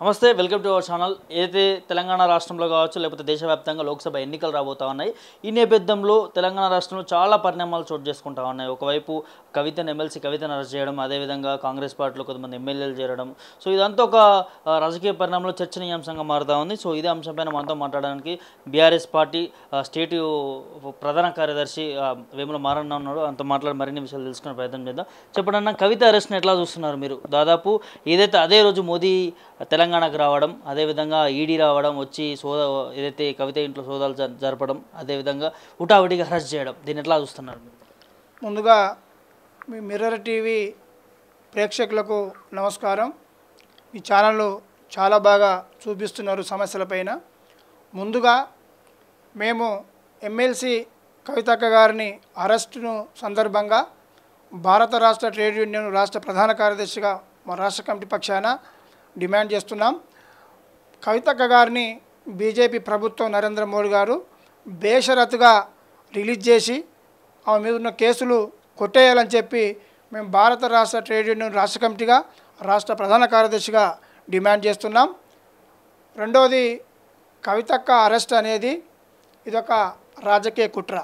నమస్తే, welcome to our channel. ఏదైతే తెలంగాణ రాష్ట్రంలో కావచ్చు లేకపోతే దేశవ్యాప్తంగా లోక్సభ ఎన్నికలు రాబోతా ఉన్నాయి. ఈ నేపథ్యంలో తెలంగాణ రాష్ట్రంలో చాలా పరిణామాలు చోటు చేసుకుంటా ఉన్నాయి. ఒకవైపు ఎమ్మెల్సీ కవితను అరెస్ట్ చేయడం, అదేవిధంగా కాంగ్రెస్ పార్టీలో కొంతమంది ఎమ్మెల్యేలు చేరడం. సో ఇదంతా ఒక రాజకీయ పరిణామంలో చర్చనీయాంశంగా మారుతూ ఉంది. సో ఇదే అంశంపైన మనతో మాట్లాడడానికి బీఆర్ఎస్ పార్టీ స్టేట్ ప్రధాన కార్యదర్శి వేముల మారన్న ఉన్నాడు. అంతా మాట్లాడి మరిన్ని విషయాలు తెలుసుకునే ప్రయత్నం చేద్దాం. చెప్పండి, కవిత అరెస్ట్ని ఎట్లా చూస్తున్నారు మీరు? దాదాపు ఏదైతే అదే రోజు మోదీ తెలంగాణకు రావడం, అదేవిధంగా ఈడీ రావడం, వచ్చి ఏదైతే కవిత ఇంట్లో సోదాలు జరపడం, అదేవిధంగా హుటాహుటిగా అరెస్ట్ చేయడం, దీన్ని ఎట్లా చూస్తున్నారు? ముందుగా మీ మిర్రర్ టీవీ ప్రేక్షకులకు నమస్కారం. మీ ఛానల్లో చాలా బాగా చూపిస్తున్నారు సమస్యలపైన. ముందుగా మేము ఎమ్మెల్సీ కవితక్క గారిని అరెస్టును సందర్భంగా భారత రాష్ట్ర ట్రేడ్ యూనియన్ రాష్ట్ర ప్రధాన కార్యదర్శిగా మా రాష్ట్ర కమిటీ పక్షాన డిమాండ్ చేస్తున్నాం. కవితక్క గారిని బీజేపీ ప్రభుత్వం నరేంద్ర మోడీ గారు బేషరతుగా రిలీజ్ చేసి ఆమె మీద ఉన్న కేసులు కొట్టేయాలని చెప్పి మేము భారత రాష్ట్ర ట్రేడ్ యూనియన్ రాష్ట్ర కమిటీగా రాష్ట్ర ప్రధాన కార్యదర్శిగా డిమాండ్ చేస్తున్నాం. రెండవది, కవితక్క అరెస్ట్ అనేది ఇదొక రాజకీయ కుట్ర.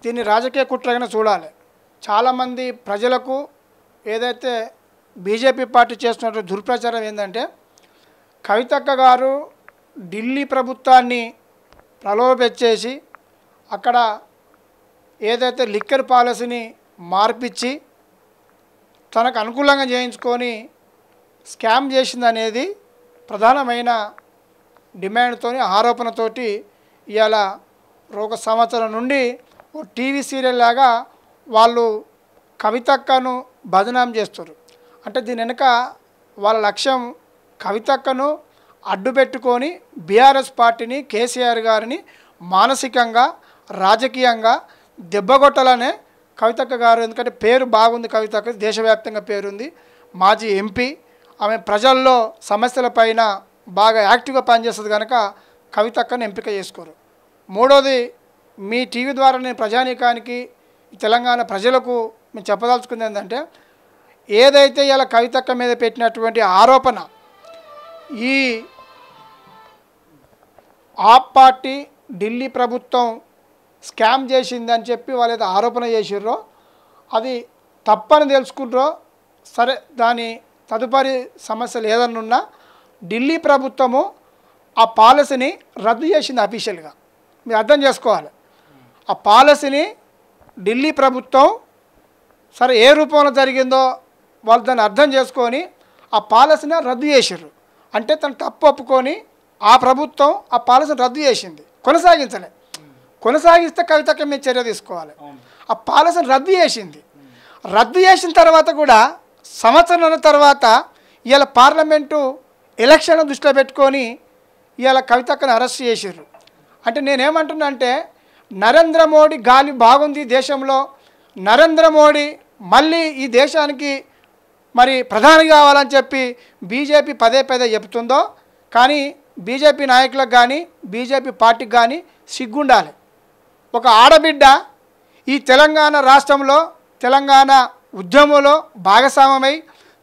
దీన్ని రాజకీయ కుట్రగానే చూడాలి. చాలామంది ప్రజలకు ఏదైతే బీజేపీ పార్టీ చేస్తున్నటువంటి దుర్ప్రచారం ఏంటంటే, కవితక్క గారు ఢిల్లీ ప్రభుత్వాన్ని ప్రలోభపెట్టేసి అక్కడ ఏదైతే లిక్కర్ పాలసీని మార్పిచ్చి తనకు అనుకూలంగా చేయించుకొని స్కామ్ చేసిందనేది ప్రధానమైన డిమాండ్తో ఆరోపణతోటి ఇవాళ ఒక సంవత్సరం నుండి ఓ టీవీ సీరియల్ లాగా వాళ్ళు కవితక్కను బదనాం చేస్తారు. అంటే దీని వెనుక వాళ్ళ లక్ష్యం కవితక్కను అడ్డుపెట్టుకొని బీఆర్ఎస్ పార్టీని, కేసీఆర్ గారిని మానసికంగా రాజకీయంగా దెబ్బగొట్టాలనే కవితక్క గారు. ఎందుకంటే పేరు బాగుంది, కవితక్క దేశవ్యాప్తంగా పేరుంది, మాజీ ఎంపీ, ఆమె ప్రజల్లో సమస్యలపైన బాగా యాక్టివ్గా పనిచేస్తుంది కనుక కవితక్కను ఎంపిక చేసుకోరు. మూడోది, మీ టీవీ ద్వారా నేను ప్రజానీకానికి తెలంగాణ ప్రజలకు మేము చెప్పదలుచుకుంది ఏంటంటే, ఏదైతే ఇలా కవితక్క మీద పెట్టినటువంటి ఆరోపణ ఈ ఆప్ పార్టీ ఢిల్లీ ప్రభుత్వం స్కామ్ చేసిందని చెప్పి వాళ్ళు ఏదో ఆరోపణ చేసిర్రో అది తప్పని తెలుసుకుంటారో సరే, దాని తదుపరి సమస్యలు ఏదన్నా ఉన్నా ఢిల్లీ ప్రభుత్వము ఆ పాలసీని రద్దు చేసింది అఫీషియల్గా. మీరు అర్థం చేసుకోవాలి. ఆ పాలసీని ఢిల్లీ ప్రభుత్వం సరే ఏ రూపంలో జరిగిందో వాళ్ళు దాన్ని అర్థం చేసుకొని ఆ పాలసీని రద్దు చేసారు. అంటే తను తప్పు ఒప్పుకొని ఆ ప్రభుత్వం ఆ పాలసీని రద్దు చేసింది, కొనసాగించలే. కొనసాగిస్తే కవితక్క మీద చర్య తీసుకోవాలి. ఆ పాలసీని రద్దు చేసింది. రద్దు చేసిన తర్వాత కూడా సంవత్సరం తర్వాత ఇవాళ పార్లమెంటు ఎలక్షన్ దృష్టిలో పెట్టుకొని ఇవాళ కవితక్కను అరెస్ట్ చేసారు. అంటే నేనేమంటున్నా అంటే, నరేంద్ర మోడీ గాలి బాగుంది దేశంలో, నరేంద్ర మోడీ మళ్ళీ ఈ దేశానికి మరి ప్రధాని కావాలని చెప్పి బీజేపీ పదే చెబుతుందో, కానీ బీజేపీ నాయకులకు కానీ బీజేపీ పార్టీకి కానీ సిగ్గుండాలి. ఒక ఆడబిడ్డ ఈ తెలంగాణ రాష్ట్రంలో తెలంగాణ ఉద్యమంలో భాగస్వామ్యమై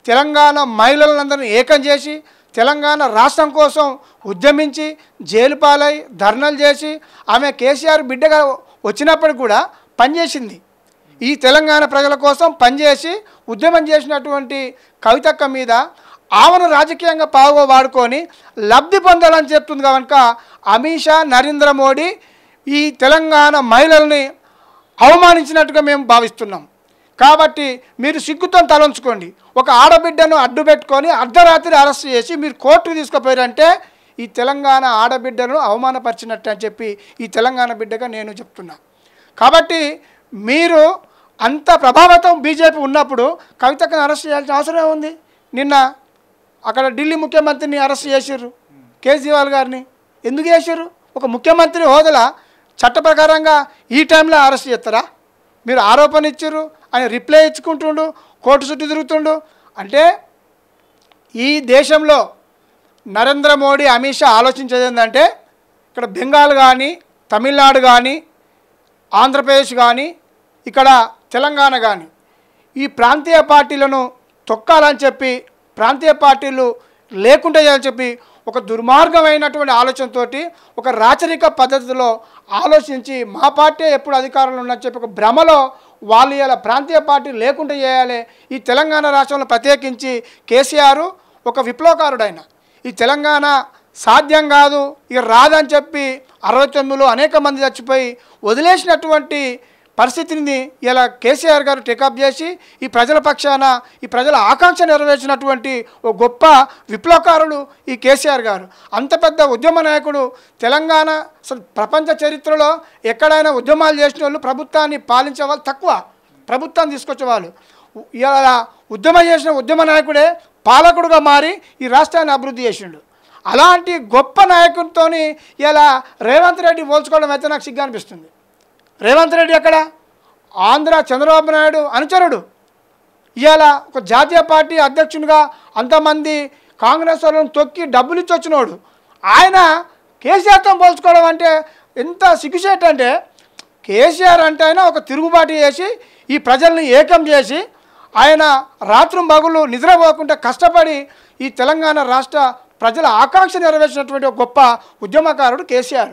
తెలంగాణ మహిళలందరినీ ఏకం చేసి తెలంగాణ రాష్ట్రం కోసం ఉద్యమించి జైలు పాలై ధర్నాలు చేసి ఆమె కేసీఆర్ బిడ్డగా వచ్చినప్పుడు కూడా పనిచేసింది. ఈ తెలంగాణ ప్రజల కోసం పనిచేసి ఉద్యమం చేసినటువంటి కవితక్క మీద ఆమెను రాజకీయంగా వాడుకొని లబ్ధి పొందాలని చెప్తుంది కనుక అమిత్ షా, నరేంద్ర మోడీ ఈ తెలంగాణ మహిళల్ని అవమానించినట్టుగా మేము భావిస్తున్నాం. కాబట్టి మీరు సిగ్గుతో తలంచుకోండి. ఒక ఆడబిడ్డను అడ్డు పెట్టుకొని అర్ధరాత్రి అరెస్ట్ చేసి మీరు కోర్టుకు తీసుకుపోయారంటే ఈ తెలంగాణ ఆడబిడ్డను అవమానపరిచినట్టు అని చెప్పి ఈ తెలంగాణ బిడ్డగా నేను చెప్తున్నా. కాబట్టి మీరు అంత ప్రభావితం బీజేపీ ఉన్నప్పుడు కవితక్కను అరెస్ట్ చేయాల్సిన అవసరం ఉంది. నిన్న అక్కడ ఢిల్లీ ముఖ్యమంత్రిని అరెస్ట్ చేశారు, కేజ్రీవాల్ గారిని. ఎందుకు చేశారు? ఒక ముఖ్యమంత్రి హోదాలో చట్ట ప్రకారంగా ఈ టైంలో అరెస్ట్ చేస్తారా? మీరు ఆరోపణ ఇచ్చారు అని రిప్లై ఇచ్చుకుంటుండు, కోర్టు చుట్టూ తిరుగుతుండు. అంటే ఈ దేశంలో నరేంద్ర మోడీ, అమిత్ షా ఆలోచించేది ఏంటంటే, ఇక్కడ బెంగాల్ కానీ, తమిళనాడు కానీ, ఆంధ్రప్రదేశ్ కానీ, ఇక్కడ తెలంగాణ కానీ ఈ ప్రాంతీయ పార్టీలను తొక్కాలని చెప్పి ప్రాంతీయ పార్టీలు లేకుండా చేయాలని చెప్పి ఒక దుర్మార్గమైనటువంటి ఆలోచనతోటి ఒక రాచరిక పద్ధతిలో ఆలోచించి మా పార్టీ ఎప్పుడు అధికారంలో ఉందని చెప్పి ఒక భ్రమలో వాళ్ళు ఇలా ప్రాంతీయ పార్టీ లేకుండా చేయాలి. ఈ తెలంగాణ రాష్ట్రంలో ప్రత్యేకించి కేసీఆర్ ఒక విప్లవకారుడైన ఈ తెలంగాణ సాధ్యం కాదు ఇక రాదని చెప్పి 69లో అనేక మంది చచ్చిపోయి వదిలేసినటువంటి పరిస్థితిని ఇలా కేసీఆర్ గారు టేకప్ చేసి ఈ ప్రజల పక్షాన ఈ ప్రజల ఆకాంక్ష నెరవేర్చినటువంటి ఒక గొప్ప విప్లవకారుడు ఈ కేసీఆర్ గారు. అంత పెద్ద ఉద్యమ నాయకుడు. తెలంగాణ అసలు ప్రపంచ చరిత్రలో ఎక్కడైనా ఉద్యమాలు చేసిన వాళ్ళు ప్రభుత్వాన్ని పాలించే వాళ్ళు తక్కువ, ప్రభుత్వాన్ని తీసుకొచ్చేవాళ్ళు. ఇలా ఉద్యమం చేసిన ఉద్యమ నాయకుడే పాలకుడుగా మారి ఈ రాష్ట్రాన్ని అభివృద్ధి చేసిండు. అలాంటి గొప్ప నాయకుడితో ఇలా రేవంత్ రెడ్డి పోల్చుకోవడం అయితే నాకు సిగ్గు అనిపిస్తుంది. రేవంత్ రెడ్డి అక్కడ ఆంధ్ర చంద్రబాబు నాయుడు అనుచరుడు. ఇవాళ ఒక జాతీయ పార్టీ అధ్యక్షునిగా అంతమంది కాంగ్రెస్ వాళ్ళని తొక్కి డబ్బులు ఇచ్చి వచ్చినోడు ఆయన కేసీఆర్తో పోల్చుకోవడం అంటే ఎంత సిగ్గుచేట అంటే, కేసీఆర్ అంటే ఆయన ఒక తిరుగుబాటు చేసి ఈ ప్రజల్ని ఏకం చేసి ఆయన రాత్రింబగళ్ళు నిద్రపోకుండా కష్టపడి ఈ తెలంగాణ రాష్ట్ర ప్రజల ఆకాంక్ష నెరవేర్చినటువంటి ఒక గొప్ప ఉద్యమకారుడు కేసీఆర్.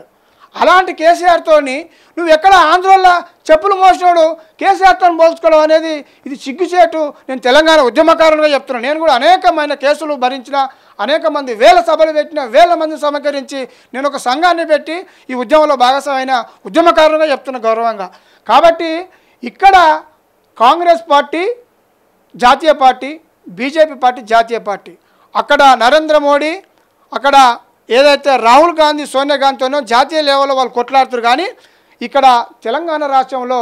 అలాంటి కేసీఆర్తోని నువ్వు ఎక్కడ ఆంధ్రలో చెప్పులు మోసినోడు కేసీఆర్తో పోల్చుకోవడం అనేది ఇది సిగ్గుచేటు. నేను తెలంగాణ ఉద్యమకారులుగా చెప్తున్నాను. నేను కూడా అనేకమైన కేసులు భరించిన, అనేక మంది వేల సభలు పెట్టిన, వేల మంది సమీకరించి నేను ఒక సంఘాన్ని పెట్టి ఈ ఉద్యమంలో భాగస్వామైన ఉద్యమకారులుగా చెప్తున్నా గౌరవంగా. కాబట్టి ఇక్కడ కాంగ్రెస్ పార్టీ జాతీయ పార్టీ, బీజేపీ పార్టీ జాతీయ పార్టీ. అక్కడ నరేంద్ర మోడీ, అక్కడ ఏదైతే రాహుల్ గాంధీ సోనియా గాంధీతోనో జాతీయ లెవెల్లో వాళ్ళు కొట్లాడుతారు. కానీ ఇక్కడ తెలంగాణ రాష్ట్రంలో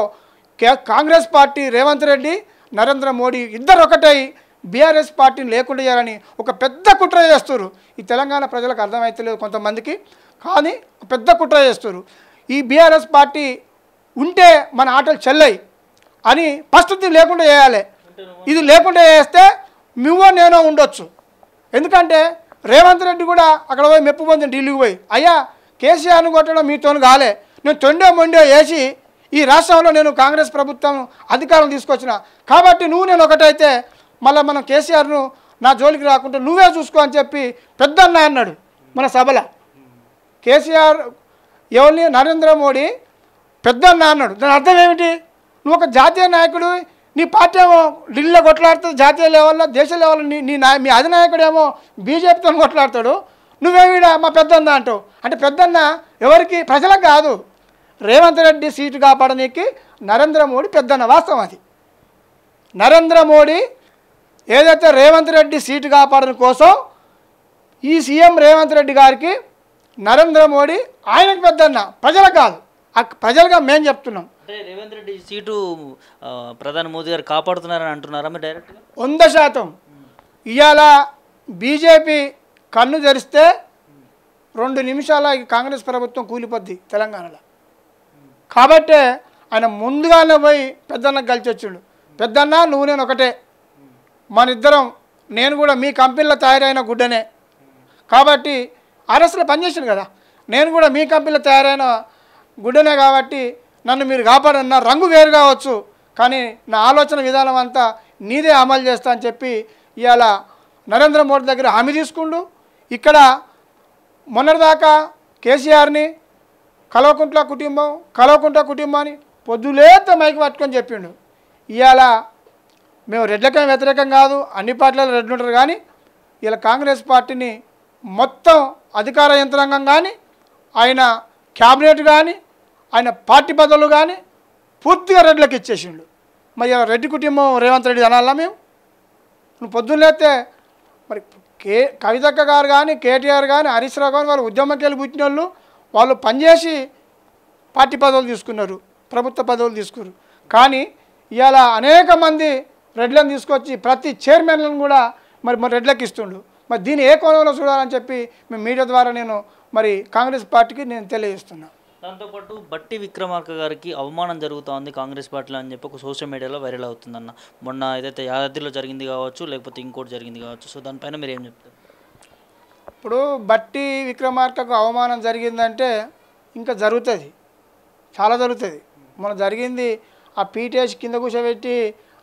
కాంగ్రెస్ పార్టీ రేవంత్ రెడ్డి, నరేంద్ర మోడీ ఇద్దరు ఒకటై బీఆర్ఎస్ పార్టీని లేకుండా చేయాలని ఒక పెద్ద కుట్ర చేస్తారు. ఈ తెలంగాణ ప్రజలకు అర్థమవుతలేదు కొంతమందికి, కానీ పెద్ద కుట్ర చేస్తారు. ఈ బీఆర్ఎస్ పార్టీ ఉంటే మన ఆటలు చెల్లయి అని ఫస్ట్ లేకుండా చేయాలి. ఇది లేకుండా చేస్తే నువ్వో నేనో ఉండొచ్చు. ఎందుకంటే రేవంత్ రెడ్డి కూడా అక్కడ పోయి మెప్పు పొంది ఢిల్లీకి పోయి, అయ్యా కేసీఆర్ను కొట్టడం మీతో కాలే, నేను తొండో మొండో వేసి ఈ రాష్ట్రంలో నేను కాంగ్రెస్ ప్రభుత్వం అధికారం తీసుకొచ్చిన కాబట్టి నువ్వు నేను ఒకటైతే మళ్ళీ మనం కేసీఆర్ను నా జోలికి రాకుండా నువ్వే చూసుకో అని చెప్పి పెద్దన్న అన్నాడు మన సభలో. కేసీఆర్ ఎవరిని నరేంద్ర మోడీ పెద్దన్న అన్నాడు. దాని అర్థం ఏమిటి? నువ్వు ఒక జాతీయ నాయకుడు, నీ పార్టీ ఏమో ఢిల్లీలో కొట్లాడుతుంది జాతీయ లెవెల్లో, దేశ లెవెల్లో మీ అధినాయకుడేమో బీజేపీతో కొట్లాడతాడు, నువ్వేమిడా మా పెద్దన్న అంటావు. అంటే పెద్దన్న ఎవరికి? ప్రజలకు కాదు. రేవంత్ రెడ్డి సీటు కాపాడనీకి నరేంద్ర మోడీ పెద్దన్న. వాస్తవం అది. నరేంద్ర మోడీ ఏదైతే రేవంత్ రెడ్డి సీటు కాపాడని కోసం ఈ సీఎం రేవంత్ రెడ్డి గారికి నరేంద్ర మోడీ ఆయనకు పెద్దన్న, ప్రజలకు కాదు. ప్రజలుగా మేము చెప్తున్నాం. అంటే రేవంత్ రెడ్డి సీటు ప్రధాని మోదీ గారు కాపాడుతున్నారని అంటున్నారా మీరు డైరెక్ట్గా? 100%. ఇవాళ బీజేపీ కన్ను తెరిస్తే 2 నిమిషాల కాంగ్రెస్ ప్రభుత్వం కూలిపోద్ది తెలంగాణలో. కాబట్టే ఆయన ముందుగానే పోయి పెద్దన్నకు కలిసి వచ్చిండు. పెద్దన్న నువ్వు నేను ఒకటే, మన ఇద్దరం, నేను కూడా మీ కంపెనీలో తయారైన గుడ్డనే కాబట్టి ఆర్ఎస్లో పనిచేసాను కదా, నేను కూడా మీ కంపెనీలో తయారైన గుడ్డనే కాబట్టి నన్ను మీరు కాపాడన్న. రంగు వేరు కావచ్చు కానీ నా ఆలోచన విధానం అంతా నీదే అమలు చేస్తా అని చెప్పి ఇవాళ నరేంద్ర మోడీ దగ్గర హామీ తీసుకుండు. ఇక్కడ మొన్నటిదాకా కేసీఆర్ని కల్వకుంట్ల కుటుంబాన్ని పొద్దులేత మైకి పట్టుకొని చెప్పిండు. ఇవాళ మేము రెడ్లకేం వ్యతిరేకం కాదు, అన్ని పార్టీలలో రెడ్లు ఉంటారు, కానీ ఇలా కాంగ్రెస్ పార్టీని మొత్తం అధికార యంత్రాంగం కానీ ఆయన క్యాబినెట్ కానీ ఆయన పార్టీ పదవులు కానీ పూర్తిగా రెడ్లకు ఇచ్చేసిండు. మరి ఇలా రెడ్డి కుటుంబం రేవంత్ రెడ్డి అనాలా మేము? నువ్వు పొద్దున్నేస్తే మరి కవితక్క గారు కానీ కేటీఆర్ కానీ హరీష్ రావు కానీ వాళ్ళు ఉద్యమంకి వెళ్ళి పుట్టిన వాళ్ళు పనిచేసి పార్టీ పదవులు తీసుకున్నారు, ప్రభుత్వ పదవులు తీసుకున్నారు. కానీ ఇవాళ అనేక మంది రెడ్లను తీసుకొచ్చి ప్రతి చైర్మన్లను కూడా మరి రెడ్లకు ఇస్తుండు. మరి దీన్ని ఏ కోణంలో చూడాలని చెప్పి మేము మీడియా ద్వారా నేను మరి కాంగ్రెస్ పార్టీకి నేను తెలియజేస్తున్నాను. దాంతోపాటు బట్టి విక్రమార్క గారికి అవమానం జరుగుతోంది కాంగ్రెస్ పార్టీలో అని చెప్పి ఒక సోషల్ మీడియాలో వైరల్ అవుతుందన్న. మొన్న ఏదైతే యాదాద్రిలో జరిగింది కావచ్చు, లేకపోతే ఇంకోటి జరిగింది కావచ్చు, సో దానిపైన మీరు ఏం చెప్తారు? ఇప్పుడు బట్టి విక్రమార్కకు అవమానం జరిగిందంటే ఇంకా జరుగుతుంది, చాలా జరుగుతుంది. మన జరిగింది ఆ పీటేసి కింద కూర్చోబెట్టి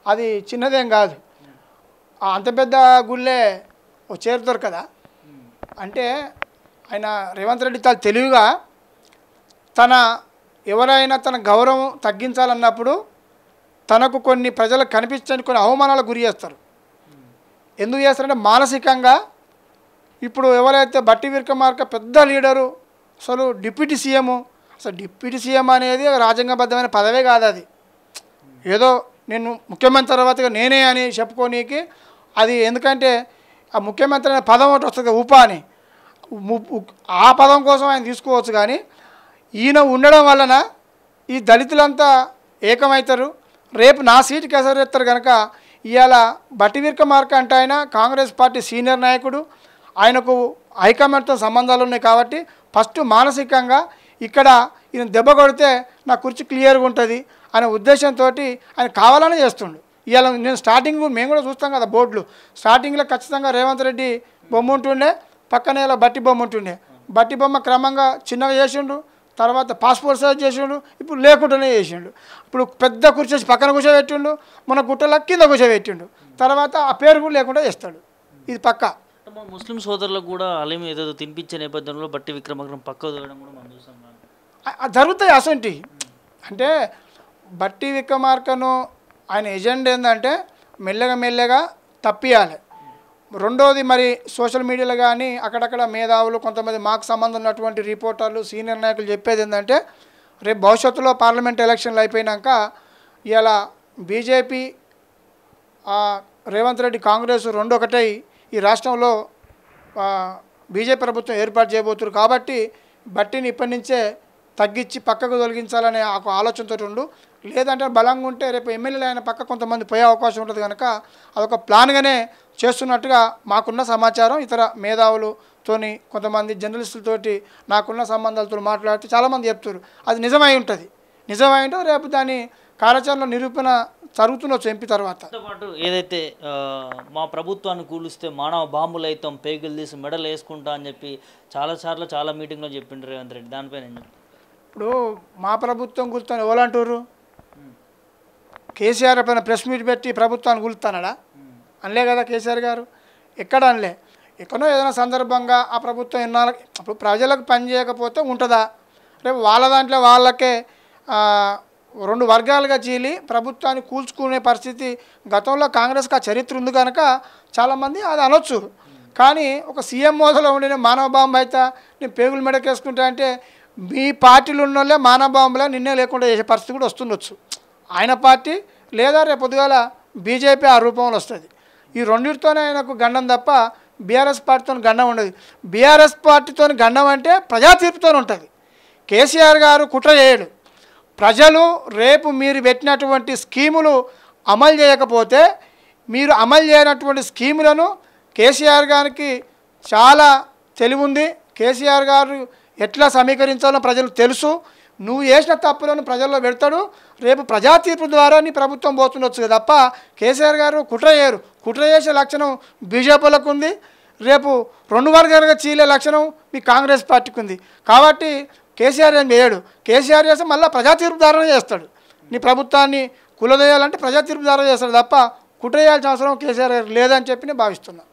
అది చిన్నదేం కాదు, అంత పెద్ద గుళ్ళే చేరుతారు కదా. అంటే ఆయన రేవంత్ రెడ్డి చాలా తెలివిగా ఎవరైనా తన గౌరవం తగ్గించాలన్నప్పుడు తనకు కొన్ని ప్రజలకు కనిపించని కొన్ని అవమానాలకు గురి చేస్తారు. ఎందుకు చేస్తారంటే మానసికంగా ఇప్పుడు ఎవరైతే బట్టి విక్రమార్క పెద్ద లీడరు, అసలు డిప్యూటీ సీఎం, అసలు డిప్యూటీ సీఎం అనేది రాజ్యాంగబద్ధమైన పదవే కాదు. అది ఏదో నేను ముఖ్యమంత్రి తర్వాతగా నేనే అని చెప్పుకోనీకి అది, ఎందుకంటే ఆ ముఖ్యమంత్రి అనే పదం ఒకటి వస్తుంది ఉప అని, ఆ పదం కోసం ఆయన తీసుకోవచ్చు. కానీ ఈయన ఉండడం వలన ఈ దళితులంతా ఏకమవుతారు. రేపు నా సీటుకి ఎసరెత్తారు కనుక ఇవాళ బట్టి విక్రమార్క అంటే ఆయన కాంగ్రెస్ పార్టీ సీనియర్ నాయకుడు, ఆయనకు హైకమాండ్తో సంబంధాలు ఉన్నాయి. కాబట్టి ఫస్ట్ మానసికంగా ఇక్కడ ఈయన దెబ్బ కొడితే నా కుర్చీ క్లియర్గా ఉంటుంది అనే ఉద్దేశంతో ఆయన కావాలని చేస్తుండు. ఇవాళ నేను స్టార్టింగ్ మేము కూడా చూస్తాం కదా బోర్డులు, స్టార్టింగ్లో ఖచ్చితంగా రేవంత్ రెడ్డి బొమ్మ ఉంటుండే, పక్కనే ఇలా బట్టి బొమ్మ ఉంటుండే. బట్టి బొమ్మ క్రమంగా చిన్నగా చేసిండు, తర్వాత పాస్పోర్ట్ సైజ్ చేసిండు, ఇప్పుడు లేకుండానే చేసిండు. ఇప్పుడు పెద్ద కూర్చోసి పక్కన కూర్చోబెట్టిండు, మన గుట్టల కింద కూర్చోబెట్టిండు, తర్వాత ఆ పేరు కూడా లేకుండా చేస్తాడు. ఇది పక్క. మా ముస్లిం సోదరులకు కూడా అలీం ఏదో తినిపించే నేపథ్యంలో బట్టి విక్రమార్కను పక్కకు తోయడం కూడా మనం చూసాం. జరుగుతాయి అసంటి. అంటే బట్టి విక్రమార్కను ఆయన ఎజెండా ఏంటంటే మెల్లగా తప్పియాలి. రెండోది మరి సోషల్ మీడియాలో కానీ అక్కడక్కడ మేధావులు కొంతమంది మాకు సంబంధం ఉన్నటువంటి రిపోర్టర్లు సీనియర్ నాయకులు చెప్పేది ఏంటంటే రేపు భవిష్యత్తులో పార్లమెంట్ ఎలక్షన్లు అయిపోయినాక ఇలా బీజేపీ రేవంత్ రెడ్డి కాంగ్రెస్ రెండు ఒకటై ఈ రాష్ట్రంలో బీజేపీ ప్రభుత్వం ఏర్పాటు చేయబోతున్నారు. కాబట్టి బట్టిని ఇప్పటి నుంచే తగ్గించి పక్కకు తొలగించాలనే ఒక ఆలోచనతో ఉండు. లేదంటే బలంగా ఉంటే రేపు ఎమ్మెల్యేలు అయిన పక్క కొంతమంది పోయే అవకాశం ఉంటుంది కనుక అదొక ప్లాన్గానే చేస్తున్నట్టుగా మాకున్న సమాచారం. ఇతర మేధావులతోని కొంతమంది జర్నలిస్టులతోటి నాకున్న సంబంధాలతో మాట్లాడితే చాలామంది చెప్తారు అది నిజమై ఉంటుంది. రేపు దాని కార్యాచరణలో నిరూపణ జరుగుతుండొచ్చు ఎంపీ తర్వాత. పాటు ఏదైతే మా ప్రభుత్వాన్ని కూలిస్తే మానవ బాంబులు అవుతాం, పేగులు తీసి మెడలు వేసుకుంటా అని చెప్పి చాలా మీటింగ్లో చెప్పిండ్రు రేవంత్ రెడ్డి. దానిపైన ఇప్పుడు మా ప్రభుత్వం కూలుతాను ఎవరంటారు? కేసీఆర్ పైన ప్రెస్ మీట్ పెట్టి ప్రభుత్వాన్ని కూలుతానడా? అనలే కదా కేసీఆర్ గారు, ఎక్కడ అనలే. ఎక్కడో ఏదైనా సందర్భంగా ఆ ప్రభుత్వం ఇప్పుడు ప్రజలకు పని చేయకపోతే ఉంటుందా? రేపు వాళ్ళ దాంట్లో వాళ్ళకే రెండు వర్గాలుగా చీలి ప్రభుత్వాన్ని కూల్చుకునే పరిస్థితి గతంలో కాంగ్రెస్కి ఆ చరిత్ర ఉంది కనుక చాలామంది అది అనొచ్చు. కానీ ఒక సీఎం మోదలో ఉండిన మానవ బాంబు అయితే నేను పేగులు మెడకేసుకుంటా అంటే మీ పార్టీలు ఉన్న వాళ్ళే మానవ బాంబులా నిన్నే లేకుండా చేసే పరిస్థితి కూడా వస్తుండొచ్చు. ఆయన పార్టీ లేదా రేపు పొద్దుగాల బీజేపీ ఆ రూపంలో వస్తుంది. ఈ రెండింటితోనే ఆయనకు గండం తప్ప బీఆర్ఎస్ పార్టీతో గండం ఉండదు. బీఆర్ఎస్ పార్టీతో గండం అంటే ప్రజా తీర్పుతో ఉంటుంది. కేసీఆర్ గారు కుట్ర చేయడు. ప్రజలు రేపు మీరు పెట్టినటువంటి స్కీములు అమలు చేయకపోతే మీరు అమలు చేయనటువంటి స్కీములను కేసీఆర్ గారికి చాలా తెలివి ఉంది. కేసీఆర్ గారు ఎట్లా సమీకరించాలో ప్రజలకు తెలుసు. నువ్వు చేసిన తప్పులను ప్రజల్లో పెడతాడు. రేపు ప్రజా తీర్పు ద్వారా నీ ప్రభుత్వం పోతుండొచ్చు తప్ప కేసీఆర్ గారు కుట్ర చేయరు. కుట్ర చేసే లక్షణం బీజేపీలకు ఉంది. రేపు రెండు వర్గాలుగా చీలే లక్షణం మీ కాంగ్రెస్ పార్టీకి ఉంది. కాబట్టి కేసీఆర్ ఏం చేయడు. కేసీఆర్ చేస్తే మళ్ళీ ప్రజా తీర్పు ద్వారా చేస్తాడు. నీ ప్రభుత్వాన్ని కులదోయాలంటే ప్రజా తీర్పు ద్వారా చేస్తాడు తప్ప కుట్ర చేయాల్సిన అవసరం కేసీఆర్ లేదని చెప్పి నేను భావిస్తున్నాను.